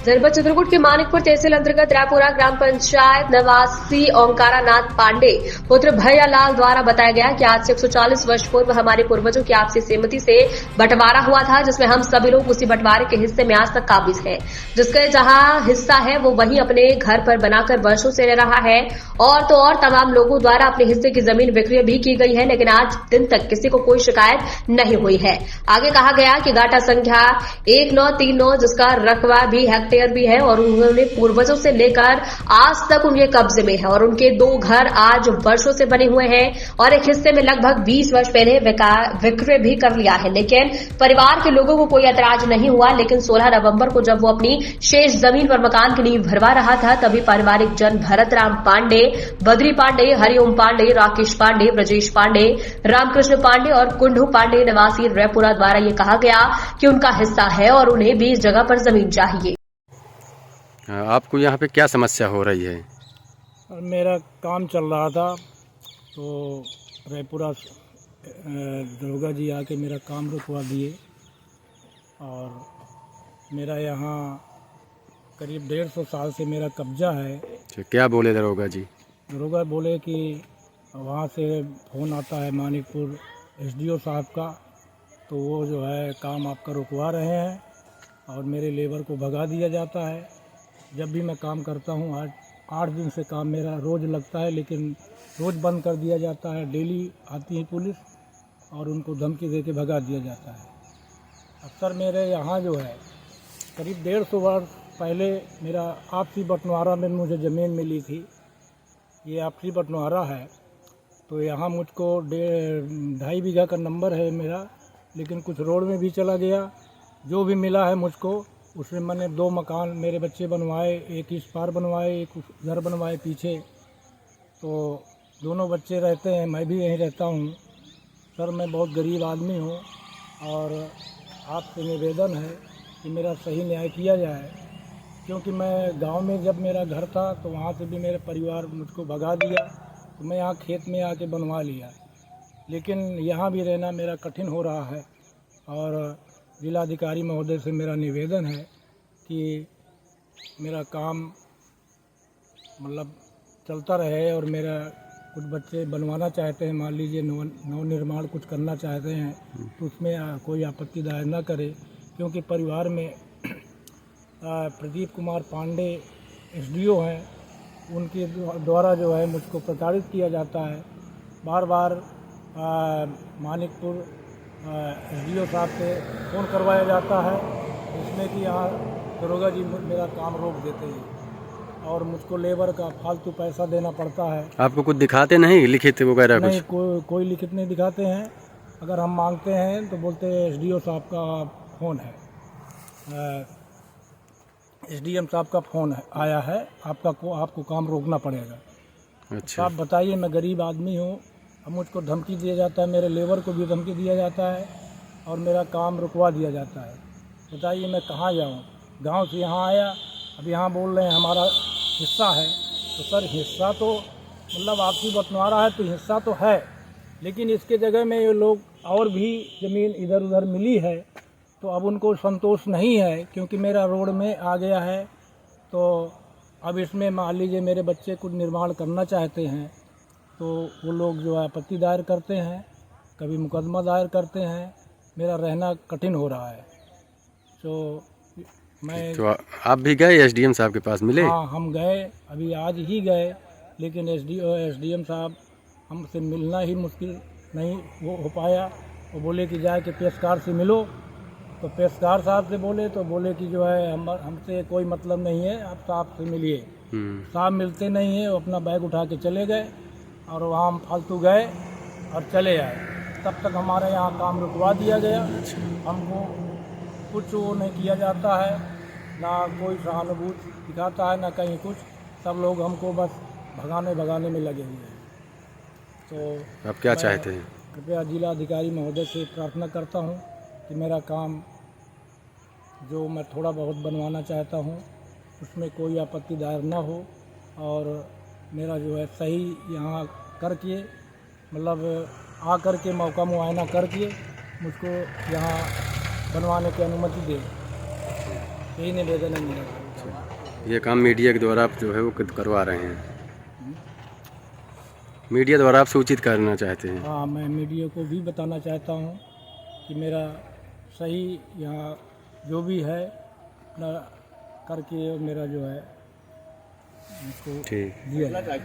जनपद चित्रकूट के मानिकपुर तहसील अंतर्गत रायपुरा ग्राम पंचायत निवासी ओंकारा नाथ पांडे पुत्र भैयालाल द्वारा बताया गया कि आज से 140 वर्ष पूर्व हमारे पूर्वजों की आपसी सहमति से बंटवारा हुआ था, जिसमें हम सभी लोग उसी बंटवारे के हिस्से में आज तक काबिज हैं। जिसका जहां हिस्सा है वो वहीं अपने घर पर बनाकर वर्षों से रह रहा है और तो और तमाम लोगों द्वारा अपने हिस्से की जमीन विक्रय भी की गई है, लेकिन आज दिन तक किसी को कोई शिकायत नहीं हुई है। आगे कहा गया कि गाटा संख्या 1939 जिसका रकबा भी हेक्टेयर भी है और उन्होंने पूर्वजों से लेकर आज तक उनके कब्जे में है और उनके 2 घर आज वर्षों से बने हुए हैं और एक हिस्से में लगभग 20 वर्ष पहले विक्रय भी कर लिया है, लेकिन परिवार के लोगों को कोई ऐतराज नहीं हुआ। लेकिन 16 नवंबर को जब वो अपनी शेष जमीन पर मकान की नींव भरवा रहा था, तभी पारिवारिक जन भरत राम पांडे, बद्री पांडे, हरिओम पांडे, राकेश पांडे, ब्रजेश पांडे, रामकृष्ण पांडे और कुंडू पांडे निवासी रायपुरा द्वारा ये कहा गया कि उनका हिस्सा है और उन्हें भी इस जगह पर जमीन चाहिए। आपको यहाँ पे क्या समस्या हो रही है? मेरा काम चल रहा था तो रायपुरा दरोगा जी आके मेरा काम रुकवा दिए और मेरा यहाँ करीब 150 साल से मेरा कब्जा है। क्या बोले दरोगा जी? दरोगा बोले कि वहाँ से फ़ोन आता है मानिकपुर एसडीओ साहब का, तो वो जो है काम आपका रुकवा रहे हैं और मेरे लेबर को भगा दिया जाता है। जब भी मैं काम करता हूँ, आज 8 दिन से काम मेरा रोज़ लगता है, लेकिन रोज़ बंद कर दिया जाता है। डेली आती है पुलिस और उनको धमकी दे के भगा दिया जाता है। अक्सर मेरे यहाँ जो है करीब 150 वर्ष पहले मेरा आपसी बंटवारा में मुझे ज़मीन मिली थी। ये आपसी बंटवारा है तो यहाँ मुझको 2.5 बीघा का नंबर है मेरा, लेकिन कुछ रोड में भी चला गया। जो भी मिला है मुझको उसमें मैंने 2 मकान मेरे बच्चे बनवाए, एक इस पार बनवाए, एक घर बनवाए पीछे। तो दोनों बच्चे रहते हैं, मैं भी यहीं रहता हूँ। सर मैं बहुत गरीब आदमी हूँ और आपसे निवेदन है कि मेरा सही न्याय किया जाए, क्योंकि मैं गांव में जब मेरा घर था तो वहाँ से भी मेरे परिवार मुझको भगा दिया, तो मैं यहाँ खेत में आके बनवा लिया। लेकिन यहाँ भी रहना मेरा कठिन हो रहा है और जिलाधिकारी महोदय से मेरा निवेदन है कि मेरा काम मतलब चलता रहे और मेरा कुछ बच्चे बनवाना चाहते हैं, मान लीजिए नवनिर्माण कुछ करना चाहते हैं तो उसमें कोई आपत्ति दायर न करे, क्योंकि परिवार में प्रदीप कुमार पांडे एसडीओ हैं, उनके द्वारा जो है मुझको प्रताड़ित किया जाता है। बार बार मानिकपुर एसडीओ साहब से फ़ोन करवाया जाता है, इसमें कि यहाँ दरोगा जी मेरा काम रोक देते हैं और मुझको लेबर का फालतू पैसा देना पड़ता है। आपको कुछ दिखाते नहीं लिखित वगैरह? नहीं, कोई लिखित नहीं दिखाते हैं। अगर हम मांगते हैं तो बोलते हैं एसडीओ साहब का फ़ोन है, एसडीएम साहब का फ़ोन आया है, आपको काम रोकना पड़ेगा। अच्छा, आप बताइए, मैं गरीब आदमी हूँ, अब मुझको धमकी दिया जाता है, मेरे लेबर को भी धमकी दिया जाता है और मेरा काम रुकवा दिया जाता है। बताइए मैं कहाँ जाऊँ? गांव से यहाँ आया, अब यहाँ बोल रहे हैं हमारा हिस्सा है। तो सर हिस्सा तो मतलब आपसी बंटवारा है तो हिस्सा तो है, लेकिन इसके जगह में ये लोग और भी ज़मीन इधर उधर मिली है तो अब उनको संतोष नहीं है, क्योंकि मेरा रोड में आ गया है। तो अब इसमें मान लीजिए मेरे बच्चे कुछ निर्माण करना चाहते हैं तो वो लोग जो है आपत्ति दायर करते हैं, कभी मुकदमा दायर करते हैं। मेरा रहना कठिन हो रहा है। तो मैं आप भी गए एसडीएम साहब के पास मिले? हाँ, हम गए, अभी आज ही गए, लेकिन एसडीएम साहब हमसे मिलना ही मुश्किल नहीं हो पाया। वो बोले कि जाके पेशकार से मिलो, तो पेशकार साहब से बोले तो बोले कि जो है हमसे कोई मतलब नहीं है, आप साहब से मिलिए। साहब मिलते नहीं है, वो अपना बैग उठा के चले गए और वहाँ हम फालतू गए और चले आए। तब तक हमारे यहाँ काम रुकवा दिया गया। हमको कुछ वो नहीं किया जाता है, ना कोई सहानुभूति दिखाता है, ना कहीं कुछ। सब लोग हमको बस भगाने में लगे हुए हैं। तो आप क्या चाहते हैं? कृपया जिलाधिकारी महोदय से प्रार्थना करता हूँ कि मेरा काम जो मैं थोड़ा बहुत बनवाना चाहता हूँ उसमें कोई आपत्ति दायर न हो और मेरा जो है सही यहाँ करके मतलब आ करके मौका मुआयना करके मुझको यहाँ बनवाने की अनुमति दे। यही निवेदन है मेरा। ये काम मीडिया के द्वारा आप जो है वो करवा रहे हैं, मीडिया द्वारा आप सूचित करना चाहते हैं। हाँ, मैं मीडिया को भी बताना चाहता हूँ कि मेरा सही यहाँ जो भी है अपना करके मेरा जो है उनको ठीक। दिया जाए।